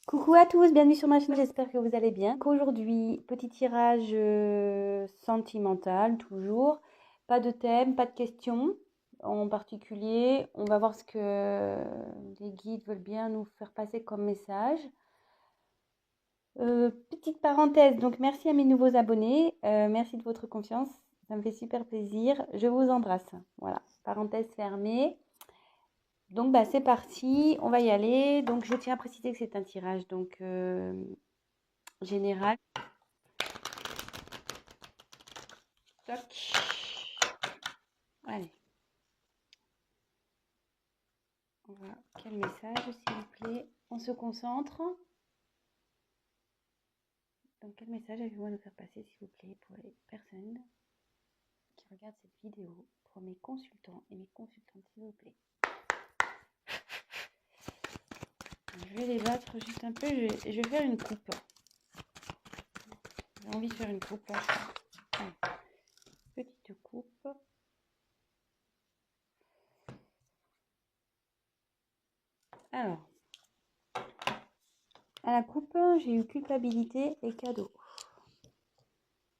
Coucou à tous, bienvenue sur ma chaîne, j'espère que vous allez bien. Aujourd'hui, petit tirage sentimental, toujours. Pas de thème, pas de questions en particulier. On va voir ce que les guides veulent bien nous faire passer comme message. Petite parenthèse, donc merci à mes nouveaux abonnés, merci de votre confiance, ça me fait super plaisir. Je vous embrasse. Voilà, parenthèse fermée. Donc bah c'est parti, on va y aller. Donc je tiens à préciser que c'est un tirage général. Toc. Allez, on va... Quel message, s'il vous plaît? On se concentre. Donc, quel message avez-vous à nous faire passer, s'il vous plaît, pour les personnes qui regardent cette vidéo, pour mes consultants et mes consultantes, s'il vous plaît? Je vais les battre juste un peu. Je vais faire une coupe. J'ai envie de faire une coupe là. Allez, petite coupe. Alors, à la coupe, j'ai eu culpabilité et cadeau.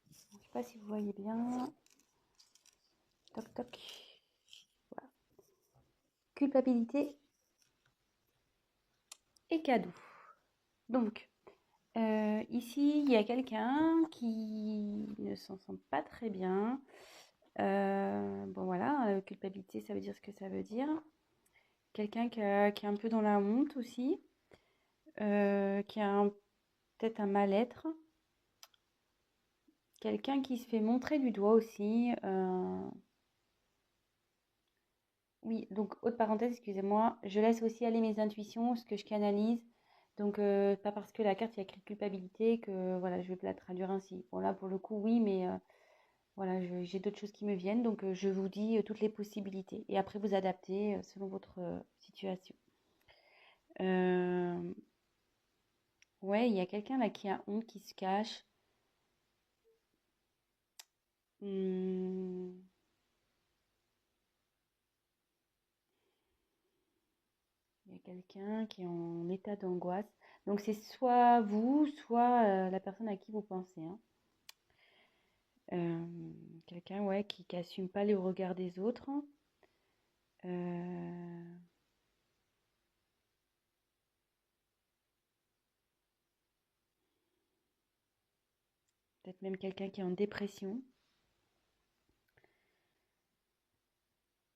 Je ne sais pas si vous voyez bien. Toc toc. Voilà. Culpabilité et cadeau. Donc, ici, il y a quelqu'un qui ne s'en sent pas très bien. Bon voilà, culpabilité, ça veut dire ce que ça veut dire. Quelqu'un qui est un peu dans la honte aussi, qui a peut-être un mal-être. Quelqu'un qui se fait montrer du doigt aussi. Oui, donc haute parenthèse, excusez-moi, je laisse aussi aller mes intuitions, ce que je canalise. Donc pas parce que la carte il y a écrit culpabilité que voilà, je vais la traduire ainsi. Bon là pour le coup oui, mais voilà, j'ai d'autres choses qui me viennent, donc je vous dis toutes les possibilités. Et après vous adaptez selon votre situation. Euh, ouais, il y a quelqu'un là qui a honte, qui se cache. Hmm, il y a quelqu'un qui est en état d'angoisse. Donc c'est soit vous, soit la personne à qui vous pensez, hein. Quelqu'un, ouais, qui assume pas les regards des autres. Euh, peut-être même quelqu'un qui est en dépression.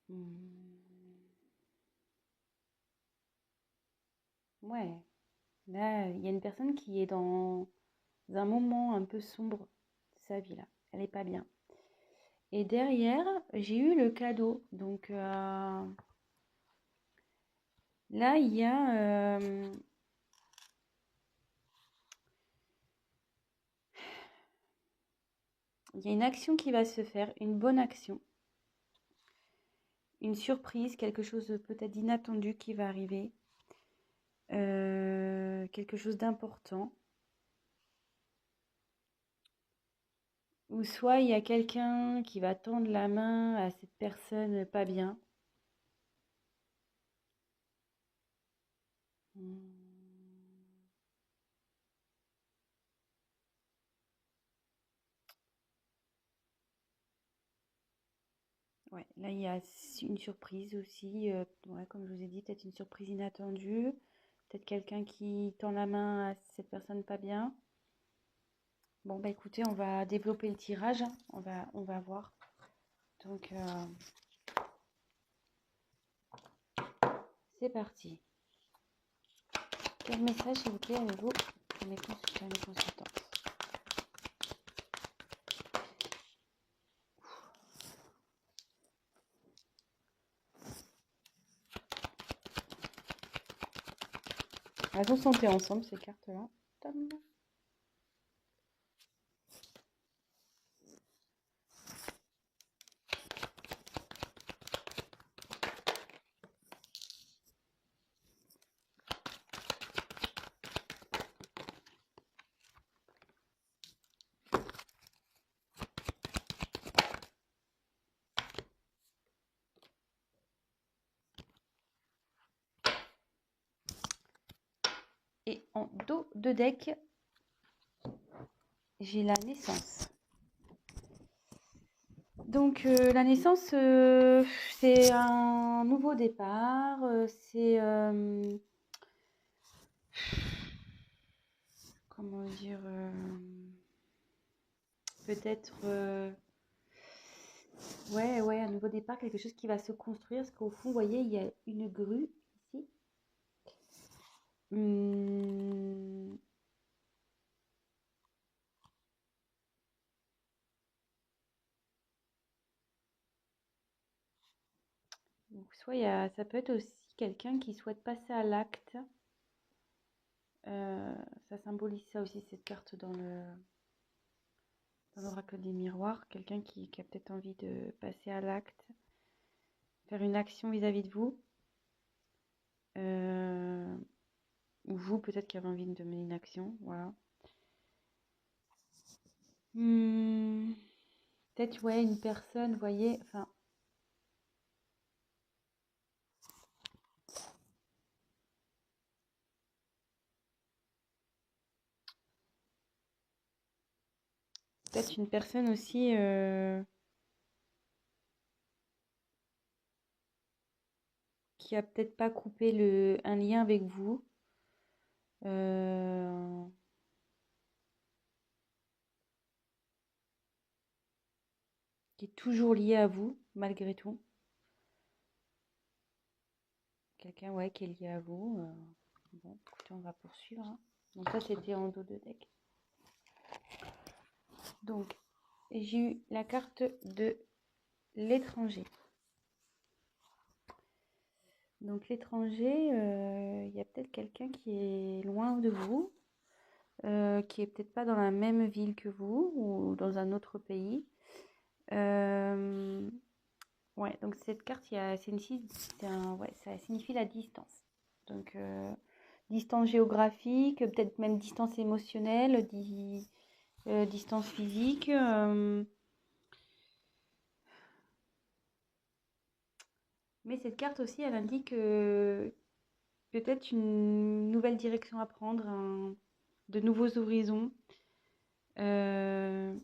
Hmm, ouais, là, il y a une personne qui est dans un moment un peu sombre de sa vie, là. Elle est pas bien. Et derrière, j'ai eu le cadeau. Donc là, il y a une action qui va se faire, une bonne action, une surprise, quelque chose de peut-être d'inattendu qui va arriver, quelque chose d'important. Ou soit il y a quelqu'un qui va tendre la main à cette personne pas bien. Hmm. Ouais, là il y a une surprise aussi. Ouais, comme je vous ai dit, peut-être une surprise inattendue. Peut-être quelqu'un qui tend la main à cette personne pas bien. Bon, bah écoutez, on va développer le tirage, hein. On va voir. Donc, c'est parti. Quel message, s'il vous plaît, avez-vous pour mes consultants et mes consultantes? Elles vont santé ensemble, ces cartes-là. Tam. Et en dos de deck, j'ai la naissance. Donc la naissance, c'est un nouveau départ, c'est comment dire, peut-être ouais, un nouveau départ, quelque chose qui va se construire, parce qu'au fond, vous voyez, il y a une grue ici. Hum, donc soit ça peut être aussi quelqu'un qui souhaite passer à l'acte. Ça symbolise ça aussi, cette carte dans l'oracle des miroirs. Quelqu'un qui a peut-être envie de passer à l'acte, faire une action vis-à-vis de vous. Ou vous, peut-être qui avez envie de mener une action. Voilà. Peut-être, ouais, une personne, vous voyez, enfin, peut-être une personne aussi qui a peut-être pas coupé un lien avec vous. euh, qui est toujours lié à vous, malgré tout. Quelqu'un, ouais, qui est lié à vous. Bon, écoutez, on va poursuivre, hein. Donc ça, c'était en dos de deck. Donc, j'ai eu la carte de l'étranger. Donc l'étranger, il y a peut-être quelqu'un qui est loin de vous, qui est peut-être pas dans la même ville que vous ou dans un autre pays. Ouais, donc cette carte, ouais, ça signifie la distance. Donc distance géographique, peut-être même distance émotionnelle, distance physique. Mais cette carte aussi, elle indique peut-être une nouvelle direction à prendre, de nouveaux horizons. Euh,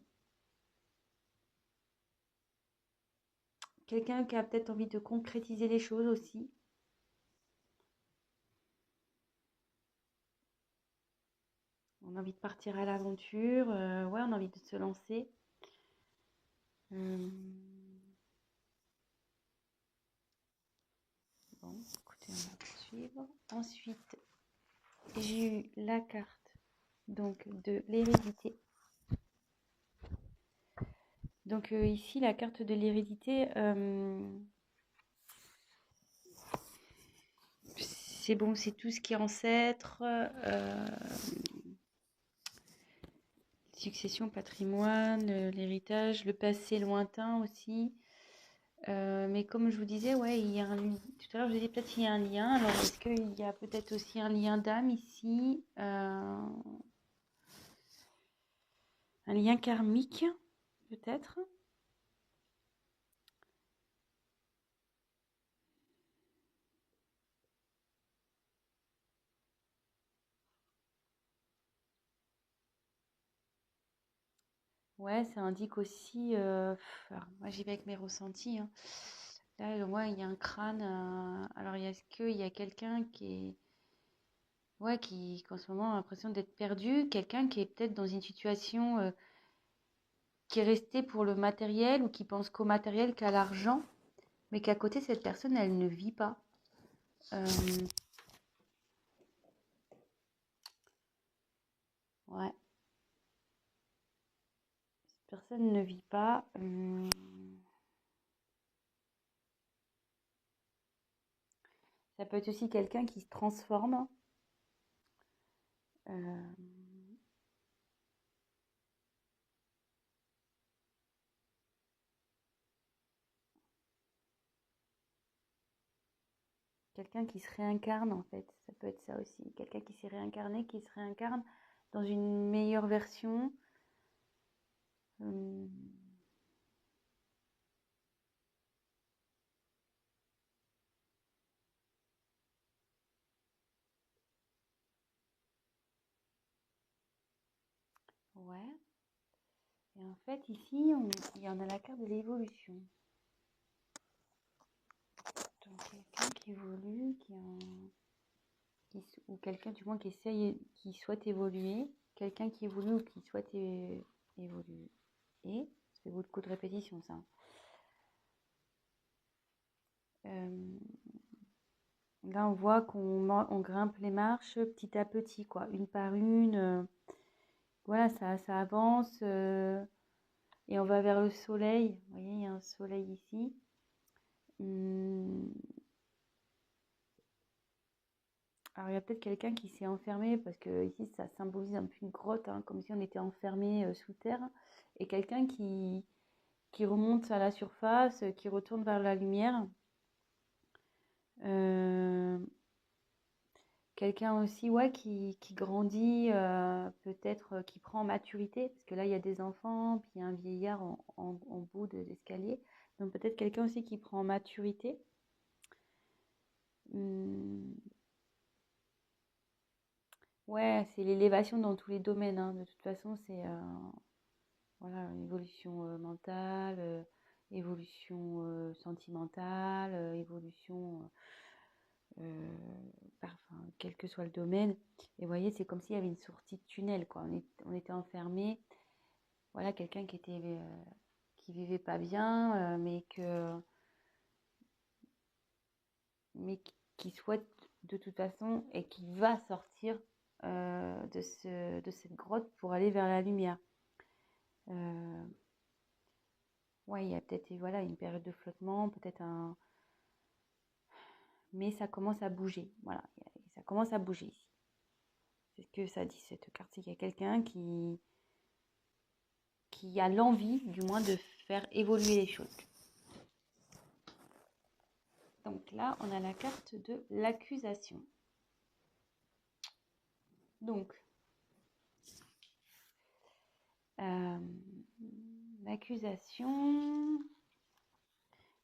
Quelqu'un qui a peut-être envie de concrétiser les choses aussi. On a envie de partir à l'aventure, ouais, on a envie de se lancer. Euh, bon, écoutez, on va poursuivre. Ensuite, j'ai eu la carte donc de l'hérédité. Donc ici, la carte de l'hérédité, c'est bon, c'est tout ce qui est ancêtre, succession, patrimoine, l'héritage, le passé lointain aussi. Mais comme je vous disais, ouais, il y a tout à l'heure, je vous disais peut-être qu'il y a un lien. Alors, est-ce qu'il y a peut-être aussi un lien d'âme ici, un lien karmique, peut-être? Ouais, ça indique aussi. Alors, moi, j'y vais avec mes ressentis, hein. Là, ouais, il y a un crâne. Alors, est-ce qu'il y a quelqu'un ouais, qu'en ce moment a l'impression d'être perdu, quelqu'un qui est peut-être dans une situation qui est resté pour le matériel ou qui pense qu'au matériel, qu'à l'argent, mais qu'à côté, cette personne, elle ne vit pas. Euh, ouais, cette personne ne vit pas. Ça peut être aussi quelqu'un qui se transforme. euh, Quelqu'un qui se réincarne, en fait. Ça peut être ça aussi. Quelqu'un qui s'est réincarné, qui se réincarne dans une meilleure version. Euh, Ouais. Et en fait, ici, il y en a la carte de l'évolution. Donc, quelqu'un qui évolue, ou quelqu'un du moins qui essaye, qui souhaite évoluer, quelqu'un qui évolue ou qui souhaite évoluer. Et, c'est beaucoup de répétition, ça. Là, on voit qu'on grimpe les marches petit à petit, quoi, une par une. Voilà, ça avance et on va vers le soleil. Vous voyez, il y a un soleil ici. Hum, Alors, il y a peut-être quelqu'un qui s'est enfermé parce que ici, ça symbolise un peu une grotte, hein, comme si on était enfermé sous terre. Et quelqu'un qui remonte à la surface, qui retourne vers la lumière. Euh, Quelqu'un aussi, ouais, qui grandit, peut-être qui prend en maturité, parce que là, il y a des enfants, puis il y a un vieillard en bout de l'escalier. Donc peut-être quelqu'un aussi qui prend en maturité. Hum, ouais, c'est l'élévation dans tous les domaines, hein. De toute façon, c'est voilà, une évolution mentale, évolution sentimentale, évolution enfin, quel que soit le domaine. Et vous voyez, c'est comme s'il y avait une sortie de tunnel, quoi. On était enfermé. Voilà, quelqu'un qui vivait pas bien, mais qui souhaite de toute façon et qui va sortir de cette grotte pour aller vers la lumière. Euh, ouais, il y a peut-être voilà, une période de flottement, peut-être mais ça commence à bouger. Voilà, ça commence à bouger ici. C'est ce que ça dit cette carte, c'est qu'il y a quelqu'un qui a l'envie, du moins, de faire évoluer les choses. Donc là, on a la carte de l'accusation. Donc, euh, l'accusation.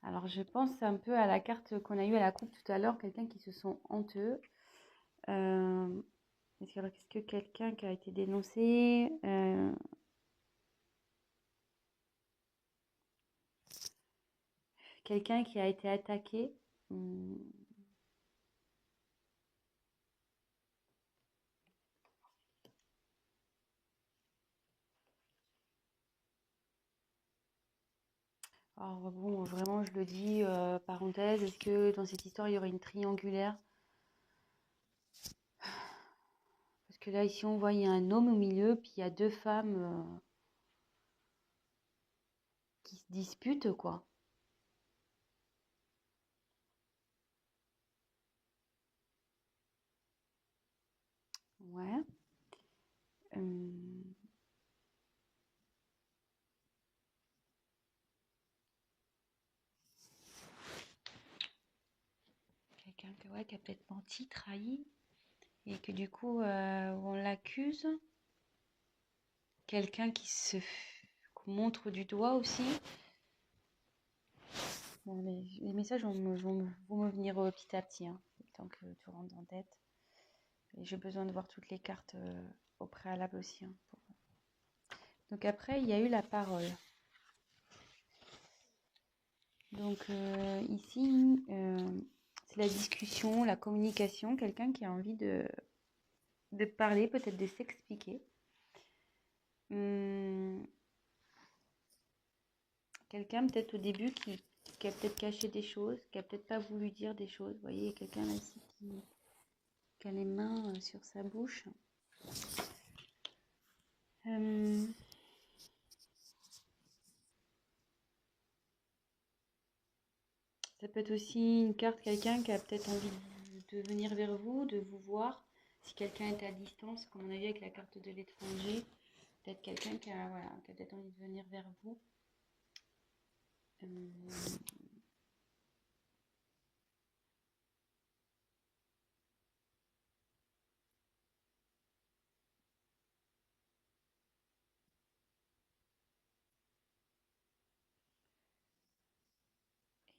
Alors, je pense un peu à la carte qu'on a eue à la coupe tout à l'heure, quelqu'un qui se sent honteux. Est-ce que quelqu'un qui a été dénoncé, quelqu'un qui a été attaqué, alors bon, vraiment, je le dis, parenthèse, est-ce que dans cette histoire, il y aurait une triangulaire? Parce que là, ici, on voit, il y a un homme au milieu, puis il y a deux femmes qui se disputent, quoi. Ouais. Euh, Quelqu'un ouais, qui a peut-être menti, trahi, et que du coup, on l'accuse. Quelqu'un qu'on montre du doigt aussi. Bon, les messages vont me venir petit à petit, hein, tant que tu rentres en tête. Et j'ai besoin de voir toutes les cartes au préalable aussi, hein, Donc après, il y a eu la parole. Donc ici, c'est la discussion, la communication, quelqu'un qui a envie de parler, peut-être de s'expliquer. Quelqu'un peut-être au début qui a peut-être caché des choses, qui a peut-être pas voulu dire des choses. Vous voyez, il y a quelqu'un là ici qui a les mains sur sa bouche. Euh, Ça peut être aussi une carte, quelqu'un qui a peut-être envie de venir vers vous, de vous voir. Si quelqu'un est à distance, comme on a vu avec la carte de l'étranger, peut-être quelqu'un voilà, qui a peut-être envie de venir vers vous. Euh,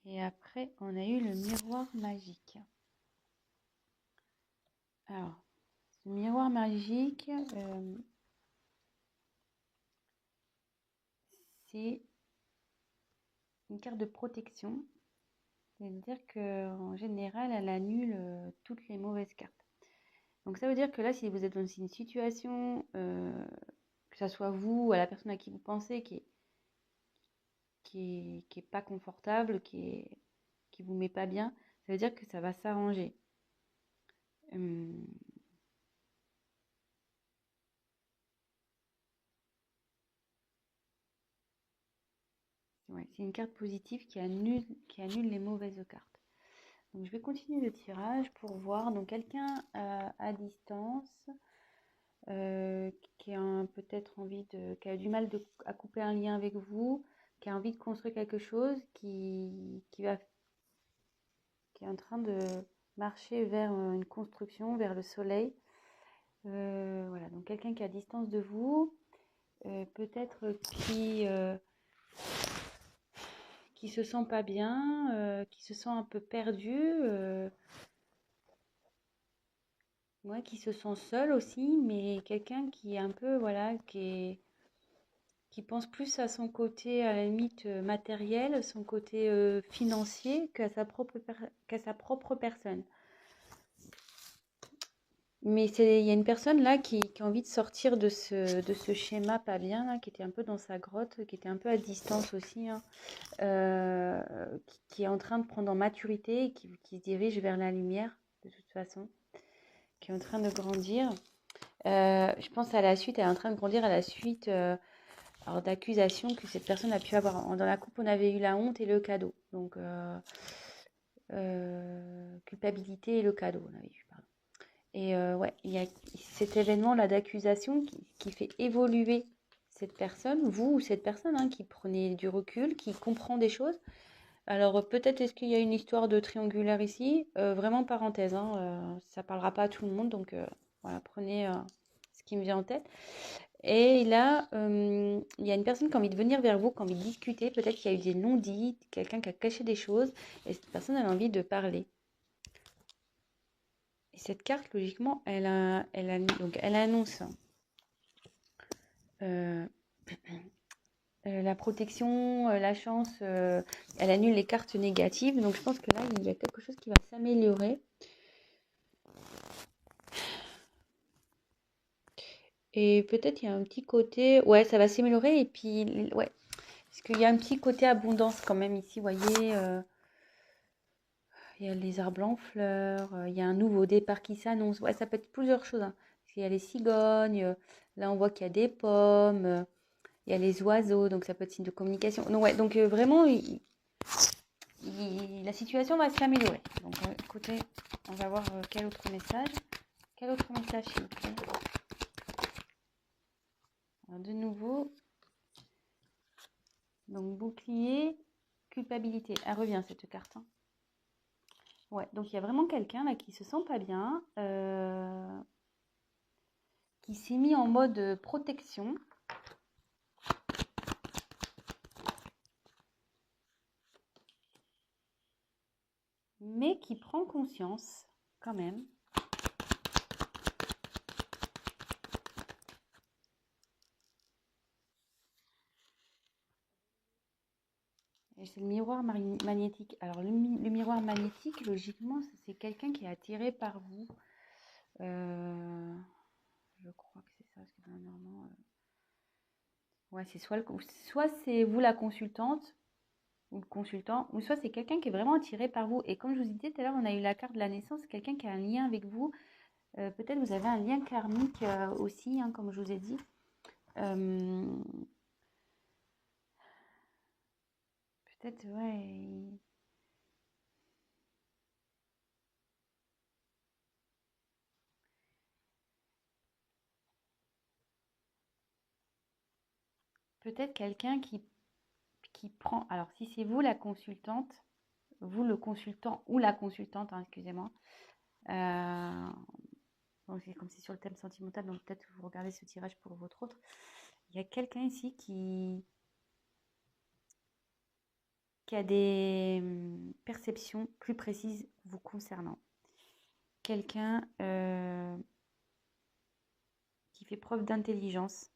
Et après, on a eu le miroir magique. Alors, ce miroir magique, c'est une carte de protection. C'est-à-dire qu'en général, elle annule toutes les mauvaises cartes. Donc ça veut dire que là, si vous êtes dans une situation, que ça soit vous ou à la personne à qui vous pensez, qui est pas confortable, qui vous met pas bien, ça veut dire que ça va s'arranger. Hum, ouais, c'est une carte positive qui annule les mauvaises cartes. Donc je vais continuer le tirage pour voir. Donc quelqu'un à distance qui a peut-être qui a du mal à couper un lien avec vous, qui a envie de construire quelque chose, qui est en train de marcher vers une construction, vers le soleil. Voilà, donc quelqu'un qui est à distance de vous, peut-être qui se sent pas bien, qui se sent un peu perdu, ouais, qui se sent seul aussi, mais quelqu'un qui est un peu, voilà, qui pense plus à son côté, à la limite, matériel, son côté financier, qu'à sa propre personne. Mais il y a une personne là qui a envie de sortir de ce schéma pas bien, là, qui était un peu dans sa grotte, qui était un peu à distance aussi, hein, qui est en train de prendre en maturité et qui se dirige vers la lumière, de toute façon, qui est en train de grandir. Je pense à la suite, elle est en train de grandir à la suite alors d'accusations que cette personne a pu avoir. Dans la coupe, on avait eu la honte et le cadeau. Donc, culpabilité et le cadeau, on avait eu, pardon. Et ouais, il y a cet événement-là d'accusation qui fait évoluer cette personne, vous ou cette personne, hein, qui prenait du recul, qui comprend des choses. Alors peut-être est-ce qu'il y a une histoire de triangulaire ici, vraiment parenthèse, hein, ça parlera pas à tout le monde, donc voilà, prenez ce qui me vient en tête. Et là, il y a une personne qui a envie de venir vers vous, qui a envie de discuter. Peut-être qu'il y a eu des non-dits, quelqu'un qui a caché des choses. Et cette personne, elle a envie de parler. Et cette carte, logiquement, donc, elle annonce euh, la protection, la chance. Elle annule les cartes négatives. Donc je pense que là, il y a quelque chose qui va s'améliorer. Et peut-être il y a un petit côté... Ouais, ça va s'améliorer. Et puis, ouais. Parce qu'il y a un petit côté abondance quand même ici, vous voyez. Il y a les arbres en fleurs, il y a un nouveau départ qui s'annonce. Ouais, ça peut être plusieurs choses, hein. Parce qu'il y a les cigognes, là on voit qu'il y a des pommes, il y a les oiseaux, donc ça peut être signe de communication. Donc, ouais, donc vraiment, la situation va s'améliorer. Donc écoutez, on va voir quel autre message. Quel autre message, s'il vous plaît? Alors, de nouveau, donc bouclier, culpabilité. Elle revient cette carte, hein. Ouais, donc il y a vraiment quelqu'un là qui se sent pas bien, qui s'est mis en mode protection. Mais qui prend conscience quand même. Et c'est le miroir magnétique. Alors le miroir magnétique, logiquement, c'est quelqu'un qui est attiré par vous. Je crois que c'est ça, parce que normalement, ouais, c'est soit c'est vous la consultante ou le consultant, ou soit c'est quelqu'un qui est vraiment attiré par vous. Et comme je vous disais tout à l'heure, on a eu la carte de la naissance, quelqu'un qui a un lien avec vous. Peut-être vous avez un lien karmique aussi, hein, comme je vous ai dit. Peut-être, ouais. Peut-être quelqu'un qui prend. Alors, si c'est vous la consultante, vous le consultant ou la consultante, hein, excusez-moi. Euh, bon, c'est comme c'est sur le thème sentimental, donc peut-être que vous regardez ce tirage pour votre autre. Il y a quelqu'un ici qui a des perceptions plus précises vous concernant. Quelqu'un qui fait preuve d'intelligence.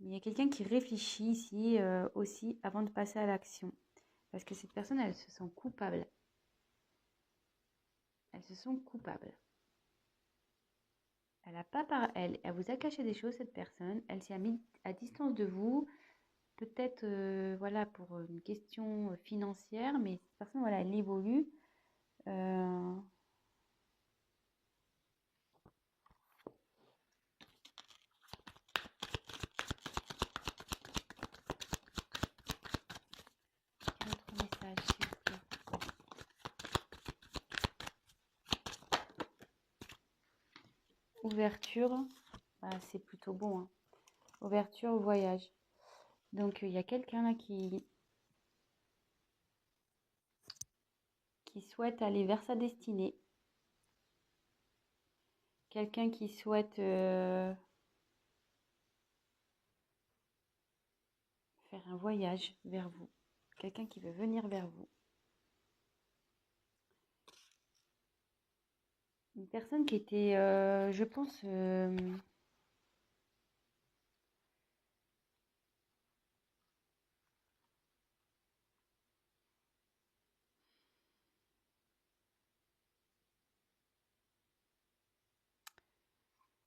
Il y a quelqu'un qui réfléchit ici aussi avant de passer à l'action. Parce que cette personne, elle se sent coupable. Elles se sont coupables. Elle a pas par elle vous a caché des choses, cette personne. Elle s'est mise à distance de vous, peut-être voilà pour une question financière, mais cette personne voilà, elle évolue. Euh, quel autre message, s'il vous plaît? Ouverture, bah, c'est plutôt bon, hein. Ouverture au voyage. Donc il y a quelqu'un là qui souhaite aller vers sa destinée. Quelqu'un qui souhaite faire un voyage vers vous. Quelqu'un qui veut venir vers vous. Une personne qui était, je pense,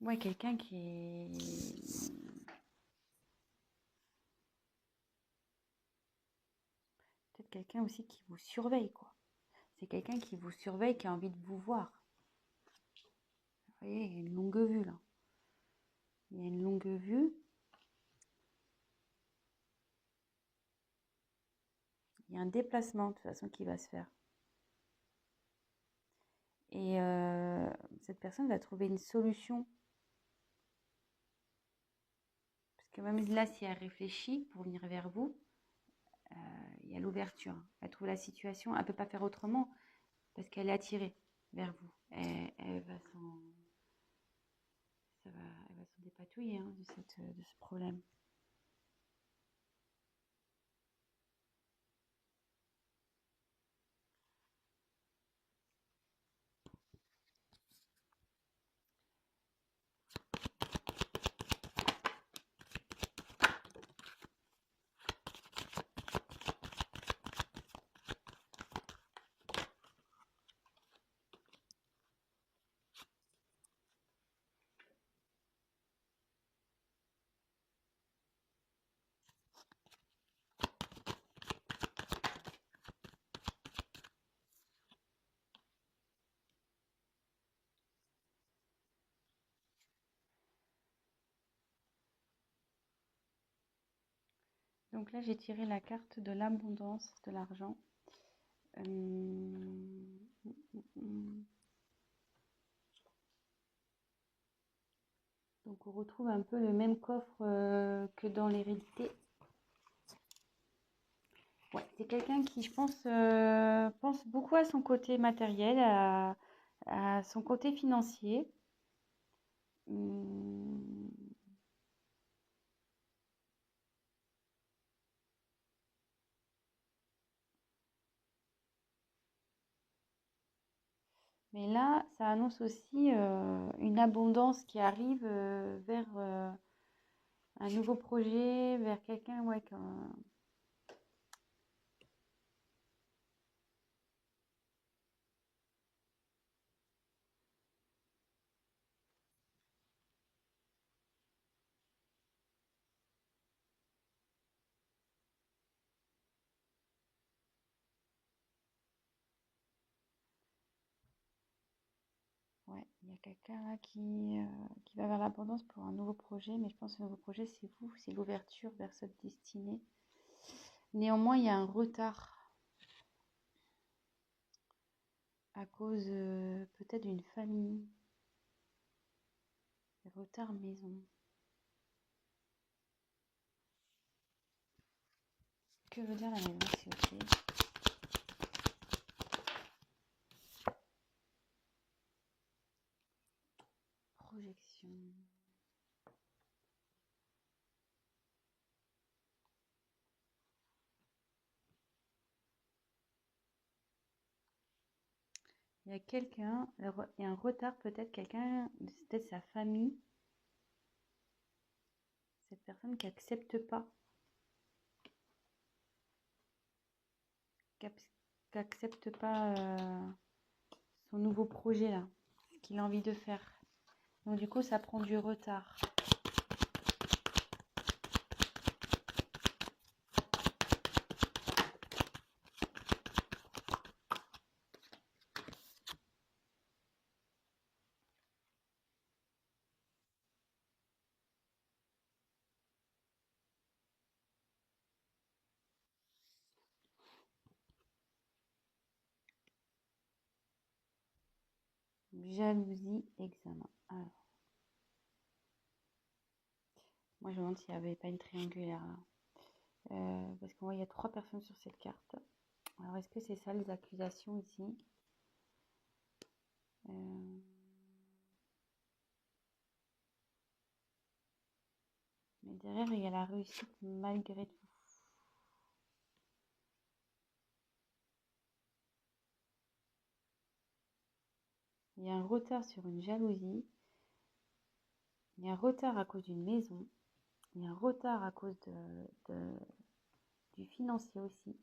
ouais, quelqu'un qui est peut-être quelqu'un aussi qui vous surveille, quoi. C'est quelqu'un qui vous surveille, qui a envie de vous voir. Vous voyez, il y a une longue vue là. Il y a une longue vue. Il y a un déplacement de toute façon qui va se faire. Et cette personne va trouver une solution. Parce que même là, si elle réfléchit pour venir vers vous, il y a l'ouverture. Elle trouve la situation. Elle ne peut pas faire autrement parce qu'elle est attirée vers vous. Elle va elle va s'en dépatouiller hein, de ce problème. Donc là, j'ai tiré la carte de l'abondance de l'argent. Donc on retrouve un peu le même coffre que dans l'hérédité. Ouais, c'est quelqu'un qui, je pense beaucoup à son côté matériel, à son côté financier. Hum, Mais là, ça annonce aussi une abondance qui arrive vers un nouveau projet, vers quelqu'un, ouais, ouais, il y a quelqu'un là qui va vers l'abondance pour un nouveau projet, mais je pense que le nouveau projet, c'est vous, c'est l'ouverture vers cette destinée. Néanmoins, il y a un retard à cause peut-être d'une famille, retard maison. Que veut dire la maison, s'il vous plaît? Projection. Il y a quelqu'un, il y a un retard, peut-être quelqu'un, peut-être sa famille. Cette cette personne qui accepte pas, qui accepte pas son nouveau projet là, ce qu'il a envie de faire. Donc du coup, ça prend du retard. Jalousie, examen. Alors, moi je me demande s'il n'y avait pas une triangulaire là. Parce qu'on voit il y a 3 personnes sur cette carte. Alors est-ce que c'est ça les accusations ici? Mais derrière il y a la réussite malgré tout. Il y a un retard sur une jalousie. Il y a un retard à cause d'une maison. Il y a un retard à cause du financier aussi.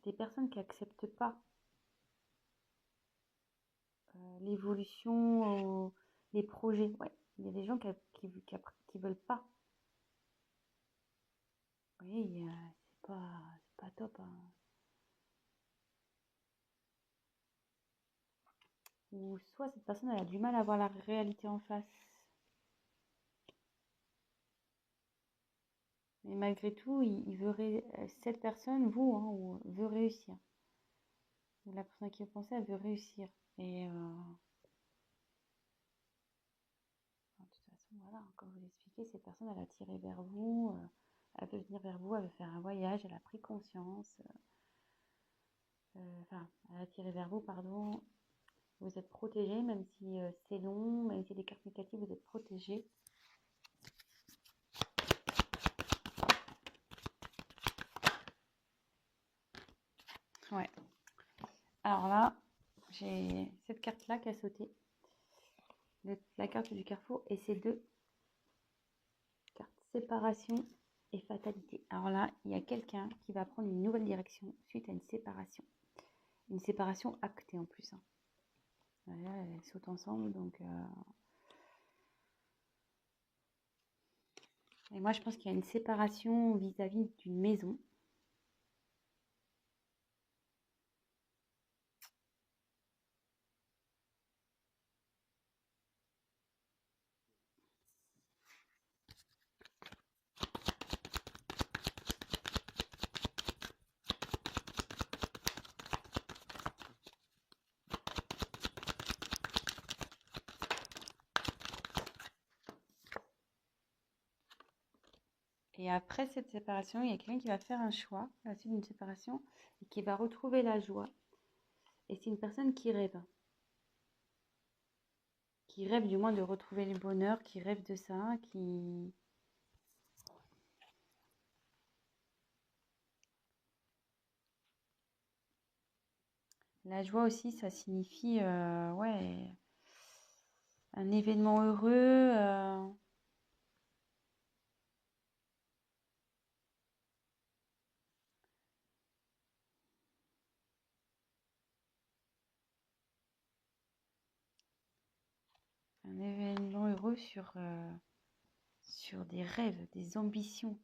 Des personnes qui n'acceptent pas l'évolution, les projets. Ouais. Il y a des gens qui veulent pas. Vous voyez, c'est pas top. Hein. Ou soit cette personne elle a du mal à voir la réalité en face. Mais malgré tout, il veut cette personne, vous, hein, veut réussir. Ou la personne qui a pensé, elle veut réussir. Et de toute façon, voilà, comme je vous l'expliquais, cette personne, elle a tiré vers vous. Elle veut venir vers vous, elle veut faire un voyage, elle a pris conscience. Enfin, elle a tiré vers vous, pardon. Vous êtes protégé, même si c'est long, même si les cartes négatives, vous êtes protégé. Ouais. Alors là, j'ai cette carte-là qui a sauté. La carte du carrefour et ces 2 cartes, séparation et fatalité. Alors là, il y a quelqu'un qui va prendre une nouvelle direction suite à une séparation. Une séparation actée en plus. Hein. Voilà, elles sautent ensemble, donc... Et moi, je pense qu'il y a une séparation vis-à-vis d'une maison. Et après cette séparation, il y a quelqu'un qui va faire un choix à la suite d'une séparation et qui va retrouver la joie. Et c'est une personne qui rêve. Qui rêve du moins de retrouver le bonheur, qui rêve de ça, qui... La joie aussi, ça signifie ouais, un événement heureux. Un événement heureux sur des rêves, des ambitions.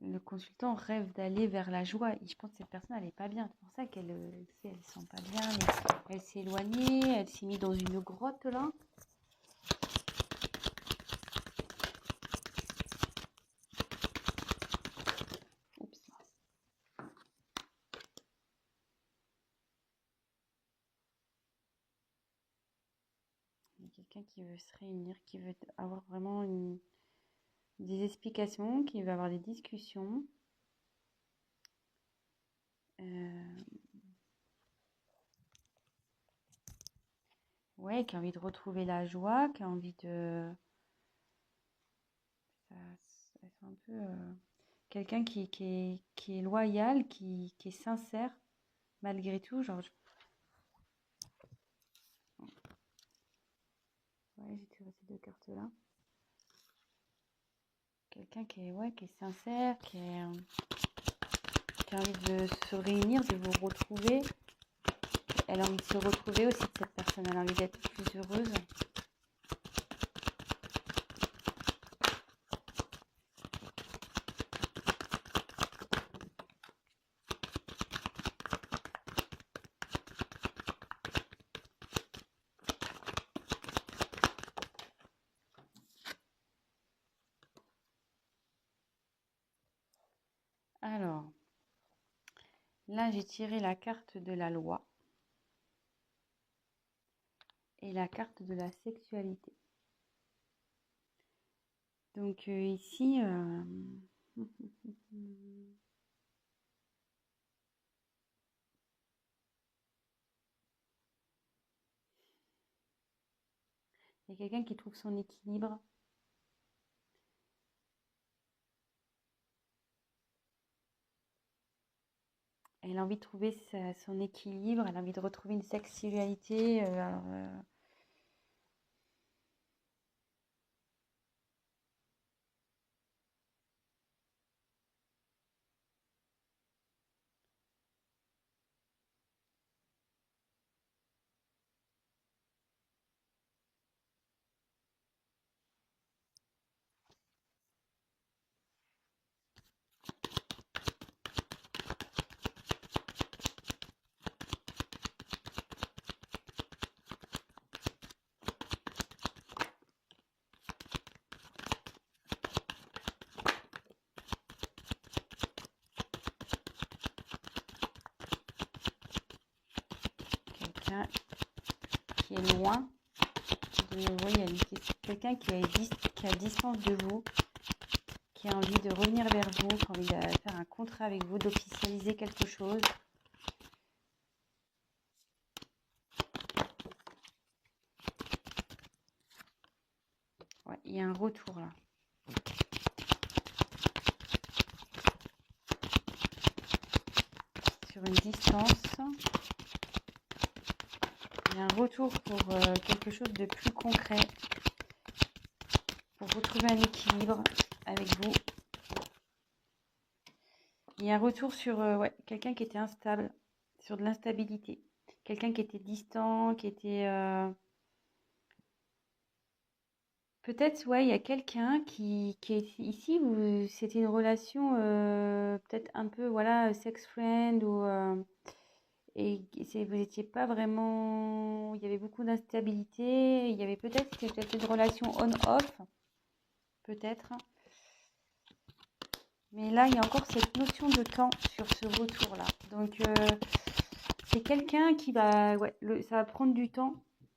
Le consultant rêve d'aller vers la joie. Et je pense que cette personne, elle n'est pas bien. C'est pour ça qu'elle ne sent pas bien. Elle s'est éloignée. Elle s'est mise dans une grotte là. Oups. Il y a quelqu'un qui veut se réunir, qui veut avoir vraiment des explications, qui veut avoir des discussions. Ouais, qui a envie de retrouver la joie, qui a envie de... Ça, elles sont un peu... quelqu'un qui est loyal, qui est sincère, malgré tout. Genre, ouais, j'ai tiré ces deux cartes-là. Quelqu'un qui est sincère, qui a envie de se réunir, de vous retrouver. Elle a envie de se retrouver aussi de cette personne. Elle a envie d'être plus heureuse. Alors, là, j'ai tiré la carte de la loi et la carte de la sexualité. Donc ici, il y a quelqu'un qui trouve son équilibre. Elle a envie de trouver son équilibre, elle a envie de retrouver une sexualité. Quelqu'un qui est loin de vous, il y a quelqu'un qui est à distance de vous, qui a envie de revenir vers vous, qui a envie de faire un contrat avec vous, d'officialiser quelque chose. Ouais, il y a un retour là. Sur une distance. Il y a un retour pour quelque chose de plus concret. Pour retrouver un équilibre avec vous. Il y a un retour sur quelqu'un qui était instable, sur de l'instabilité. Quelqu'un qui était distant, qui était... Peut-être, ouais, il y a quelqu'un qui est ici, où c'était une relation peut-être un peu, voilà, sex friend, ou... vous n'étiez pas vraiment... Il y avait beaucoup d'instabilité. Il y avait c'était peut-être une relation on-off, peut-être. Mais là, il y a encore cette notion de temps sur ce retour-là. Donc, c'est quelqu'un qui va... Ouais, ça va prendre du temps.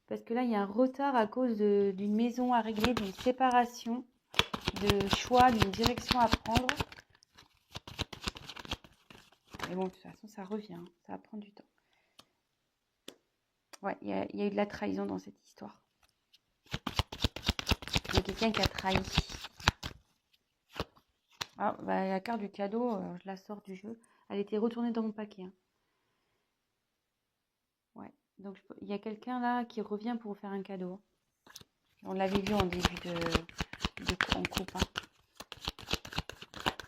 Parce que là, il y a un retard à cause d'une maison à régler, d'une séparation, de choix, d'une direction à prendre. Mais bon, de toute façon, ça revient. Ça va prendre du temps. Ouais, il y a eu de la trahison dans cette histoire. Il y a quelqu'un qui a trahi. Ah, bah, la carte du cadeau, je la sors du jeu. Elle était retournée dans mon paquet. Hein. Ouais. Donc, il y a quelqu'un là qui revient pour vous faire un cadeau. On l'avait vu en début en coupe. Hein.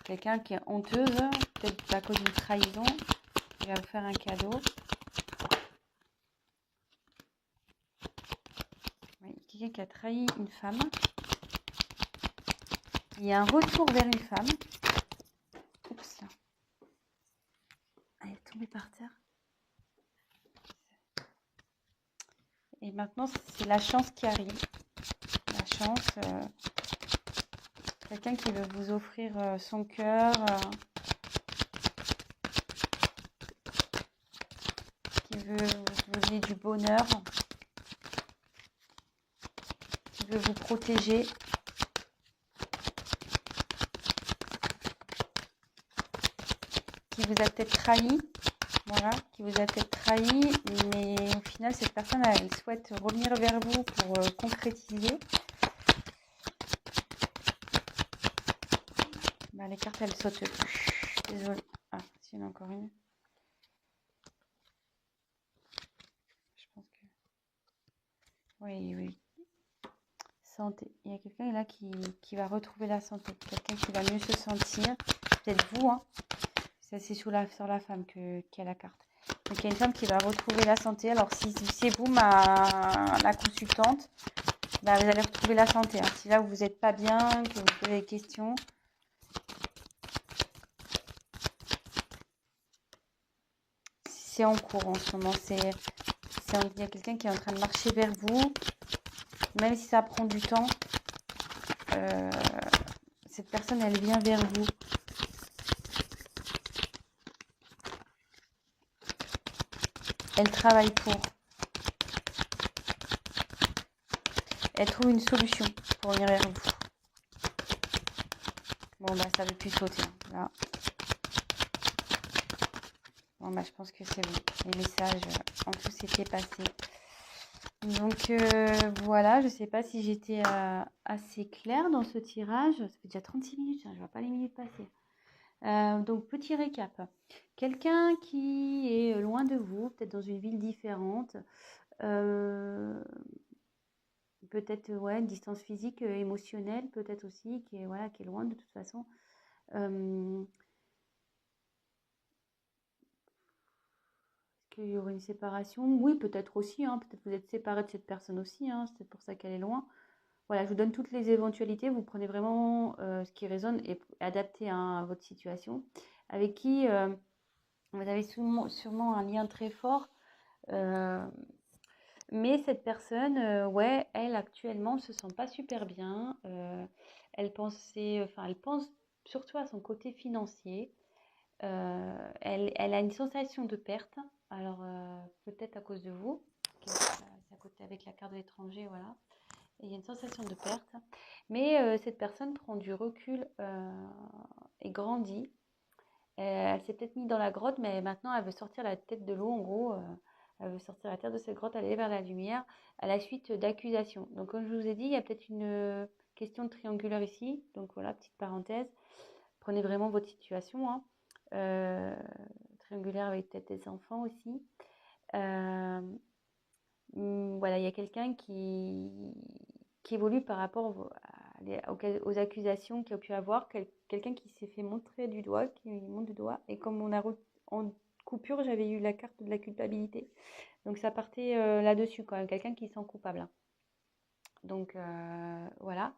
Quelqu'un qui est honteuse, peut-être à cause d'une trahison. Il va vous faire un cadeau. Oui, quelqu'un qui a trahi une femme. Il y a un retour vers une femme. Oups. Elle est tombée par terre. Et maintenant, c'est la chance qui arrive. La chance. Quelqu'un qui veut vous offrir son cœur. Qui veut vous donner du bonheur. Qui veut vous protéger. Qui vous a peut-être trahi. Voilà, qui vous a peut-être trahi, mais au final, cette personne, elle souhaite revenir vers vous pour concrétiser. Bah les cartes, elles sautent plus. Désolée. Ah, s'il y en a encore une. Je pense que... Oui, oui. Santé. Il y a quelqu'un là qui va retrouver la santé. Quelqu'un qui va mieux se sentir. Peut-être vous, hein. Ça, c'est sur la femme qu'il y a la carte. Donc, il y a une femme qui va retrouver la santé. Alors, si c'est vous, la consultante, bah, vous allez retrouver la santé. Hein. Si là, vous n'êtes pas bien, que vous posez des questions. C'est en cours en ce moment. Il y a quelqu'un qui est en train de marcher vers vous. Même si ça prend du temps, cette personne, elle vient vers vous. Elle travaille pour. Elle trouve une solution pour venir vers vous. Bon, bah, ça ne veut plus sauter. Hein, là. Bon, bah, je pense que c'est bon. Les messages en tout s'étaient passés. Donc, voilà. Je ne sais pas si j'étais assez claire dans ce tirage. Ça fait déjà 36 minutes. Hein, je ne vois pas les minutes passer. Donc, petit récap. Quelqu'un qui est loin de vous, peut-être dans une ville différente. Peut-être une distance physique, émotionnelle, peut-être aussi, qui est loin de toute façon. Est-ce qu'il y aurait une séparation? Oui, peut-être aussi. Hein, peut-être que vous êtes séparé de cette personne aussi. Hein, c'est peut-être pour ça qu'elle est loin. Voilà, je vous donne toutes les éventualités. Vous prenez vraiment ce qui résonne et adapté à votre situation. Avec qui vous avez sûrement un lien très fort. Mais cette personne, elle actuellement ne se sent pas super bien. Elle pense surtout à son côté financier. Elle a une sensation de perte. Alors peut-être à cause de vous, c'est à côté avec la carte de l'étranger, voilà. Et il y a une sensation de perte. Mais cette personne prend du recul et grandit. Elle s'est peut-être mise dans la grotte, mais maintenant elle veut sortir la tête de l'eau, en gros. Elle veut sortir la tête de cette grotte, aller vers la lumière, à la suite d'accusations. Donc, comme je vous ai dit, il y a peut-être une question de triangulaire ici. Donc, voilà, petite parenthèse. Prenez vraiment votre situation. Hein. Triangulaire avec peut-être des enfants aussi. Voilà, il y a quelqu'un qui évolue par rapport aux accusations qu'il a pu avoir, quelqu'un qui s'est fait montrer du doigt, qui montre du doigt, et comme en coupure, j'avais eu la carte de la culpabilité. Donc ça partait là-dessus quand même, quelqu'un qui se sent coupable. Donc voilà,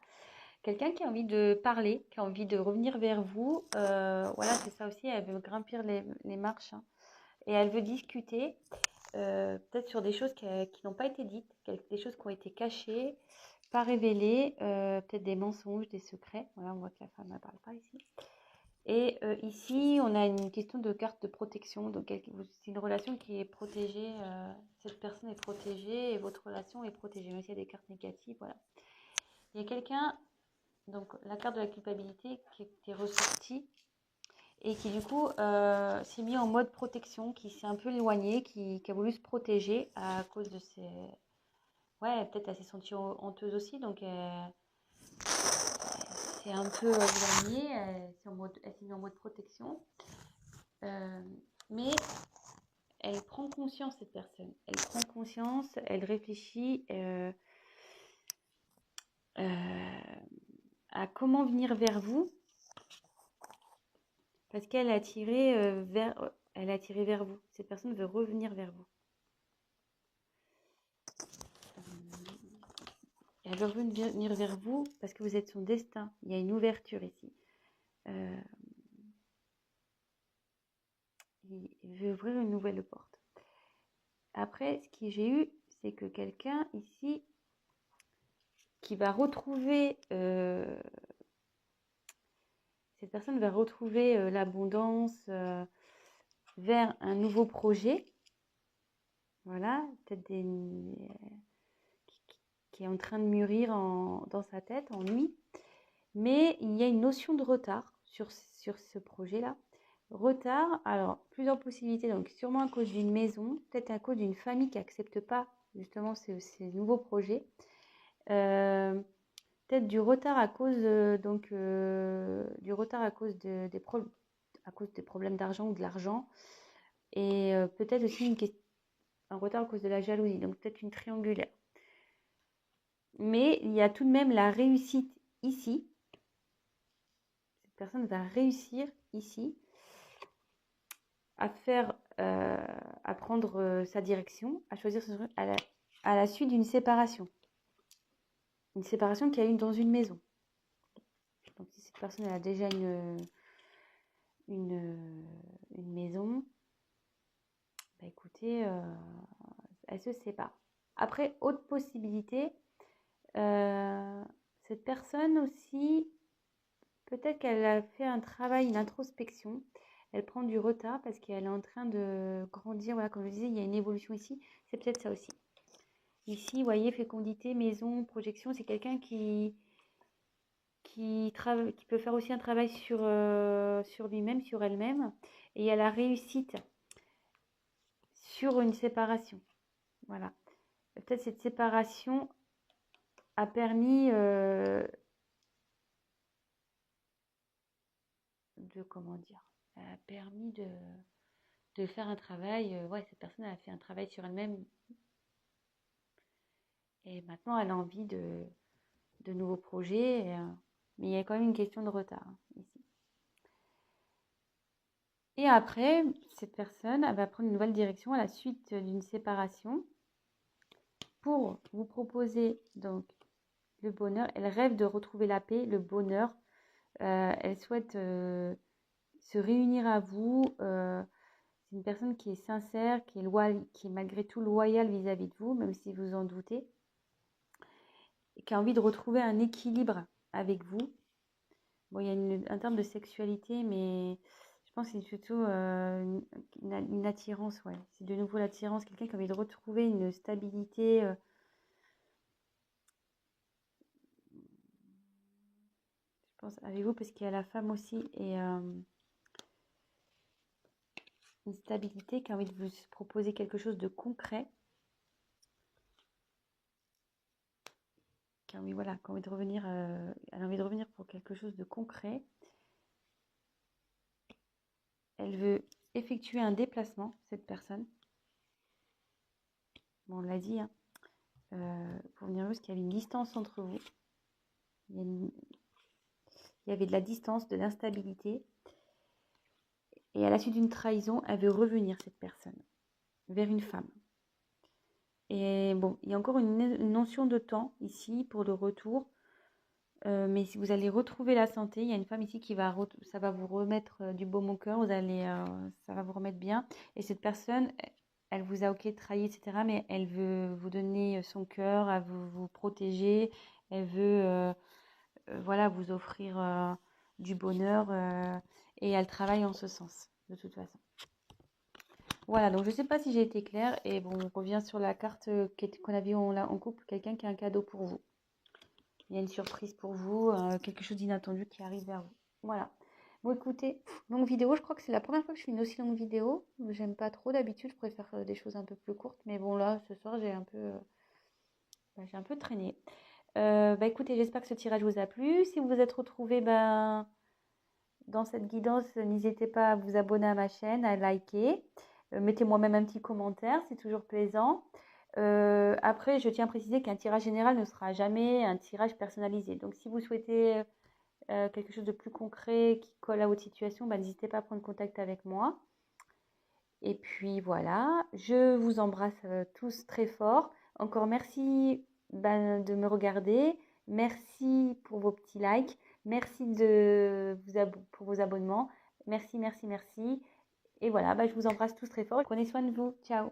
quelqu'un qui a envie de parler, qui a envie de revenir vers vous, voilà, c'est ça aussi, elle veut grimper les marches, hein, et elle veut discuter. Peut-être sur des choses qui n'ont pas été dites, des choses qui ont été cachées, pas révélées, peut-être des mensonges, des secrets. Voilà, on voit que la femme ne parle pas ici. Et ici, on a une question de carte de protection. Donc, c'est une relation qui est protégée. Cette personne est protégée et votre relation est protégée. Même s'il y a des cartes négatives, voilà. Il y a quelqu'un, donc la carte de la culpabilité qui était ressortie et qui du coup s'est mis en mode protection, qui s'est un peu éloigné, qui a voulu se protéger à cause de ses... Ouais, peut-être elle s'est sentie honteuse aussi, donc c'est un peu éloignée, elle s'est mise en mode protection. Mais elle prend conscience, cette personne. Elle prend conscience, elle réfléchit à comment venir vers vous, parce qu'elle a attiré elle a attiré vers vous. Cette personne veut revenir vers vous. Elle veut revenir vers vous parce que vous êtes son destin. Il y a une ouverture ici. Il veut ouvrir une nouvelle porte. Après, ce que j'ai eu, c'est que quelqu'un ici qui va retrouver... cette personne va retrouver l'abondance vers un nouveau projet. Voilà, peut-être qui est en train de mûrir dans sa tête en lui. Mais il y a une notion de retard sur ce projet-là. Retard, alors plusieurs possibilités, donc sûrement à cause d'une maison, peut-être à cause d'une famille qui n'accepte pas justement ces nouveaux projets. Peut-être peut-être du retard à cause du retard à cause à cause des problèmes d'argent ou de l'argent, et peut-être aussi un retard à cause de la jalousie, donc peut-être une triangulaire. Mais il y a tout de même la réussite ici. Cette personne va réussir ici à faire, à prendre sa direction, à choisir son truc à la suite d'une séparation. Une séparation qu'il y a eu dans une maison. Donc si cette personne elle a déjà une maison, bah écoutez, elle se sépare. Après, autre possibilité, cette personne aussi, peut-être qu'elle a fait un travail, une introspection. Elle prend du retard parce qu'elle est en train de grandir. Voilà, comme je disais, il y a une évolution ici. C'est peut-être ça aussi. Ici, vous voyez, fécondité, maison, projection, c'est quelqu'un qui peut faire aussi un travail sur lui-même, sur elle-même. Et il y a la réussite sur une séparation. Voilà. Peut-être cette séparation a permis comment dire, elle a permis de faire un travail. Ouais, cette personne a fait un travail sur elle-même. Et maintenant, elle a envie de nouveaux projets. Mais il y a quand même une question de retard ici. Et après, cette personne elle va prendre une nouvelle direction à la suite d'une séparation pour vous proposer donc le bonheur. Elle rêve de retrouver la paix, le bonheur. Elle souhaite se réunir à vous. C'est une personne qui est sincère, qui est malgré tout loyale vis-à-vis de vous, même si vous en doutez. Et qui a envie de retrouver un équilibre avec vous. Bon, il y a un terme de sexualité, mais je pense que c'est surtout une attirance, ouais. C'est de nouveau l'attirance, quelqu'un qui a envie de retrouver une stabilité. Je pense avec vous, parce qu'il y a la femme aussi, et une stabilité, qui a envie de vous proposer quelque chose de concret. Qui a envie, voilà, qui a envie de revenir, elle a envie de revenir pour quelque chose de concret. Elle veut effectuer un déplacement, cette personne. Bon, on l'a dit, hein. Pour venir parce qu'il y avait une distance entre vous. Il y avait de la distance, de l'instabilité. Et à la suite d'une trahison, elle veut revenir, cette personne, vers une femme. Et bon, il y a encore une notion de temps ici pour le retour. Mais si vous allez retrouver la santé, il y a une femme ici qui ça va vous remettre du baume au cœur, ça va vous remettre bien. Et cette personne, elle vous a trahi, etc. Mais elle veut vous donner son cœur, elle veut vous protéger, elle veut voilà, vous offrir du bonheur et elle travaille en ce sens, de toute façon. Voilà, donc je ne sais pas si j'ai été claire. Et bon, on revient sur la carte qu'on a vue en couple, quelqu'un qui a un cadeau pour vous. Il y a une surprise pour vous, quelque chose d'inattendu qui arrive vers vous. Voilà. Bon, écoutez, longue vidéo, je crois que c'est la première fois que je fais une aussi longue vidéo. J'aime pas trop d'habitude, je préfère des choses un peu plus courtes. Mais bon, là, ce soir, j'ai un peu traîné. Écoutez, j'espère que ce tirage vous a plu. Si vous vous êtes retrouvés dans cette guidance, n'hésitez pas à vous abonner à ma chaîne, à liker. Mettez-moi même un petit commentaire, c'est toujours plaisant. Après, je tiens à préciser qu'un tirage général ne sera jamais un tirage personnalisé. Donc, si vous souhaitez quelque chose de plus concret qui colle à votre situation, n'hésitez pas à prendre contact avec moi. Et puis voilà, je vous embrasse tous très fort. Encore merci de me regarder. Merci pour vos petits likes. Merci pour vos abonnements. Merci, merci, merci. Et voilà, je vous embrasse tous très fort. Prenez soin de vous. Ciao.